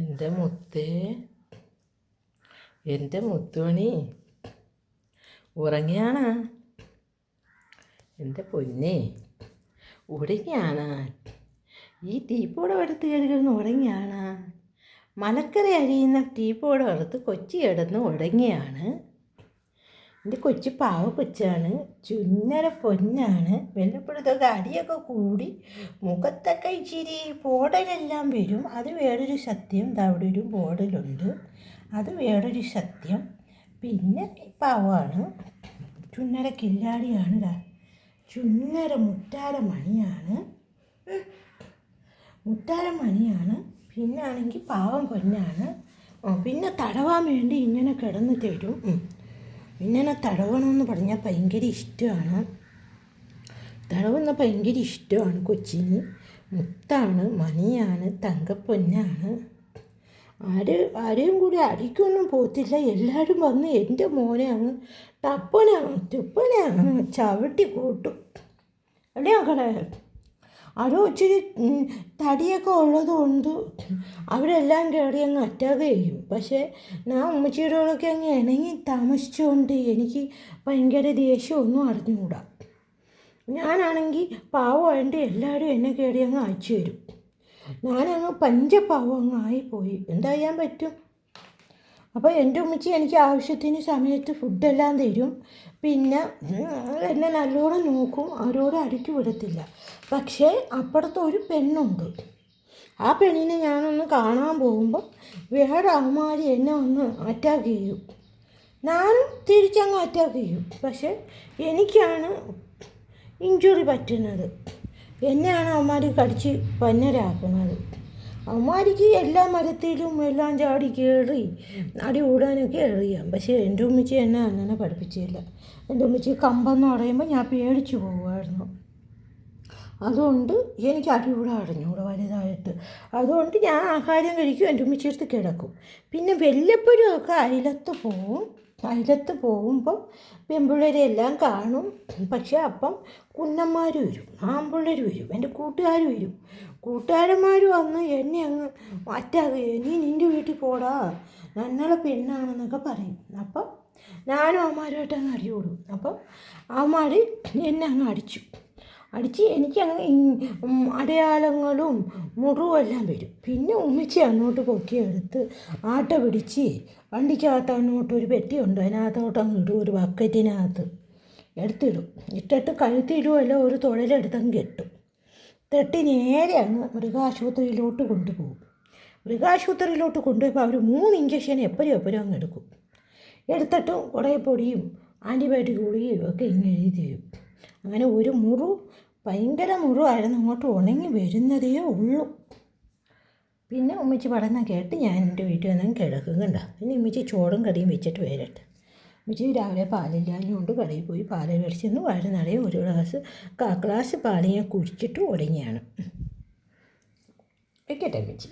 എൻ്റെ മുത്തേ, എൻ്റെ മുത്തുമണി ഉറങ്ങിയാണ്. എൻ്റെ പൊന്നേ ഉറങ്ങിയാണ്. ഈ ടീപ്പോടെ എടുത്ത് കിടന്ന് ഉറങ്ങിയാണ്. മലക്കറി അരിയുന്ന ടീപ്പോടെ എടുത്ത് കൊച്ചി കിടന്ന് ഉറങ്ങിയാണ്. എൻ്റെ കൊച്ചു പാവ കൊച്ചാണ്, ചുന്നര പൊന്നാണ്. വെള്ളപ്പുറത്തൊക്കെ അടിയൊക്കെ കൂടി മുഖത്തൊക്കെ ഇച്ചിരി ബോർഡലെല്ലാം വരും. അത് വേറൊരു സത്യം. അവിടെ ഒരു ബോർഡലുണ്ട്, അത് വേറൊരു സത്യം. പിന്നെ പാവമാണ്, ചുന്നര കില്ലാടിയാണ്, ചുന്നര മുറ്റാര മണിയാണ്, മുറ്റാര മണിയാണ്. പിന്നാണെങ്കിൽ പാവം പൊന്നാണ്. പിന്നെ തടവാൻ വേണ്ടി ഇങ്ങനെ കിടന്ന് തരും. ഇങ്ങനെ തടവണമെന്ന് പറഞ്ഞാൽ ഭയങ്കര ഇഷ്ടമാണ്. തടവുന്ന ഭയങ്കര ഇഷ്ടമാണ് കൊച്ചിന്. മുത്താണ്, മണിയാണ്, തങ്കപ്പൊന്നാണ്. ആരെയും കൂടി അടിക്കൊന്നും പോകത്തില്ല. എല്ലാവരും വന്ന് എൻ്റെ മോനെ അങ്ങ് തുപ്പനെ ചവിട്ടി കൂട്ടും. അല്ലേ മക്കളെ? അത് ഇച്ചിരി തടിയൊക്കെ ഉള്ളതുകൊണ്ട് അവരെല്ലാം കയറി അങ്ങ് അറ്റാക്ക് ചെയ്യും. പക്ഷേ ഞാൻ ഉമ്മച്ചിയോടൊക്കെ അങ്ങ് ഇണങ്ങി താമസിച്ചുകൊണ്ട് എനിക്ക് ഭയങ്കര ദേഷ്യമൊന്നും അറിഞ്ഞുകൂടാ. ഞാനാണെങ്കിൽ പാവമായിട്ട് എല്ലാവരും എന്നെ കയറി അങ്ങ് അയച്ചു തരും. ഞാനങ്ങ് പഞ്ചപാവം അങ്ങ് ആയിപ്പോയി. എന്താ ചെയ്യാൻ പറ്റും? അപ്പോൾ എൻ്റെ ഉമ്മച്ചി എനിക്ക് ആവശ്യത്തിന് സമയത്ത് ഫുഡെല്ലാം തരും. പിന്നെ എന്നെ നല്ലോണം നോക്കും, ആരോടും അടുക്കി വിടത്തില്ല. പക്ഷേ അപ്പുറത്ത് ഒരു പെണ്ണുണ്ട്. ആ പെണ്ണിനെ ഞാനൊന്ന് കാണാൻ പോകുമ്പോൾ വേറെ അവന്മാർ എന്നെ ഒന്ന് അറ്റാക്ക് ചെയ്യും. ഞാനും തിരിച്ചങ്ങ് അറ്റാക്ക് ചെയ്യും. പക്ഷേ എനിക്കാണ് ഇഞ്ചുറി പറ്റുന്നത്. എന്നെയാണ് അവന്മാർ കടിച്ച് പന്നരാക്കുന്നത്. അവന്മാർക്ക് എല്ലാ മരത്തിലും എല്ലാം ചാടി കയറി അടി കൂടാനൊക്കെ അറിയാം. പക്ഷേ എൻ്റെ ഉമ്മച്ചി എന്നെ അങ്ങനെ പഠിപ്പിച്ചില്ല. എൻ്റെ ഉമ്മച്ചി കമ്പെന്ന് പറയുമ്പോൾ ഞാൻ പേടിച്ചു പോകുമായിരുന്നു. അതുകൊണ്ട് എനിക്ക് അടികൂടെ അറിഞ്ഞൂടെ വലുതായിട്ട്. അതുകൊണ്ട് ഞാൻ ആഹാരം കഴിക്കും, എൻ്റെ ഉമ്മച്ചിയെടുത്ത് കിടക്കും. പിന്നെ വല്ലപ്പോഴും ഒക്കെ അയലത്ത് പോകുമ്പം പെൺപിള്ളേരെല്ലാം കാണും. പക്ഷേ അപ്പം കുന്നന്മാർ വരും, ആൺപിള്ളേർ വരും, എൻ്റെ കൂട്ടുകാർ വരും. കൂട്ടുകാരന്മാർ വന്ന് എന്നെ അങ്ങ് അറ്റാക്ക് ചെയ്യും. നീ നിൻ്റെ വീട്ടിൽ പോടാ, നന്നളെ പെണ്ണാണെന്നൊക്കെ പറയും. അപ്പം ഞാനും അവന്മാരുമായിട്ട് അങ്ങ് അടികൂടും. അപ്പം അവന്മാർ എന്നെ അങ്ങ് അടിച്ച് എനിക്കങ്ങ് അടയാളങ്ങളും മുറിവും എല്ലാം വരും. പിന്നെ ഉമ്മച്ചി അങ്ങോട്ട് പൊക്കിയെടുത്ത് ആട്ട പിടിച്ച് വണ്ടിക്കകത്ത് അങ്ങോട്ട് ഒരു പെട്ടിയുണ്ട്, അതിനകത്തോട്ട് അങ്ങ് ഇടും. ഒരു ബക്കറ്റിനകത്ത് എടുത്തിടും. ഇട്ടിട്ട് കഴുത്തിടുമല്ല, ഒരു തുഴലെടുത്തങ്ങ് കെട്ടും. തട്ടി നേരെ അങ്ങ് മൃഗാശുപത്രിയിലോട്ട് കൊണ്ടുപോകും. മൃഗാശുപത്രിയിലോട്ട് കൊണ്ടുപോയപ്പോൾ അവർ 3 ഇഞ്ചക്ഷൻ എപ്പോഴും അങ്ങ് എടുക്കും. എടുത്തിട്ടും കുറേ പൊടിയും ആൻറ്റിബയോട്ടിക് ഗുളികയും ഒക്കെ ഇങ്ങനെ എഴുതി തരും. അങ്ങനെ ഒരു ഭയങ്കര മുറിവായിരുന്നു, അങ്ങോട്ട് ഉണങ്ങി വരുന്നതേ ഉള്ളൂ. പിന്നെ ഉമ്മച്ചി പറയുന്ന കേട്ട് ഞാൻ എൻ്റെ വീട്ടിൽ വന്നാൽ കിടക്കും. കണ്ട, പിന്നെ ഉമ്മച്ചി ചോറും കറിയും വെച്ചിട്ട് വരട്ടെ. ഉമ്മച്ചി രാവിലെ പാലില്ലാഞ്ഞുകൊണ്ട് കടയിൽ പോയി പാല് മേടിച്ചെന്ന് വയറുനിറയെ ഒരു ഗ്ലാസ് പാല് ഞാൻ കുടിച്ചിട്ട് ഉടങ്ങിയാണ്. വെക്കട്ടെ ഉമ്മച്ചി.